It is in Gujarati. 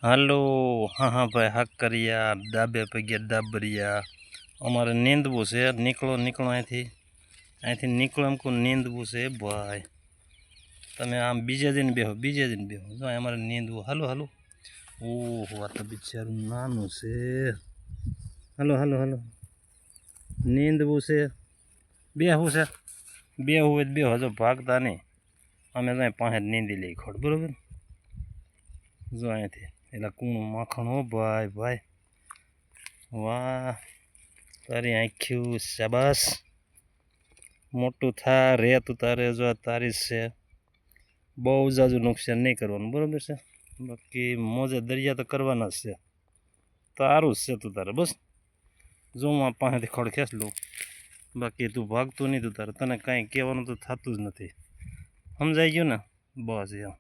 હાલો, હા હા ભાઈ, હાક કર્યા, ડાબે પગ્યા ડાબરિયા. અમારે નીંદવું છે. નીકળો અહીંથી નીકળો એમ કહું, નીંદવું છે ભાઈ. તમે આમ બીજે દિન બેહો જો અમારે નીંદવું. હાલો ઓહો, આ તો બિચારું નાનું છે. હાલો નીંદવું છે. બેહવું છે. બેહવું હોય તો બેહો, જો ભાગતા નહીં. અમે તો પાસે નીંદી લઈ ખોડ, બરોબર. જો અહીંથી એટલે કૂણું માખણ. હો ભાઈ વાહ, તારી આંખ્યું શાબાશ. મોટું થા રે તું, તારે જો તારી છે. બહુ જાજુ નુકસાન નહીં કરવાનું, બરોબર છે. બાકી મોજે દરિયા તો કરવાના જ છે. તારું જ છે તું તારે, બસ. જો હું પાસેથી ખડ ખેંચ લઉં. બાકી તું ભાગતું નહીં, તું તારે તને કાંઈ કહેવાનું તો થતું જ નથી. સમજાઈ ગયું ને? બસ એમ.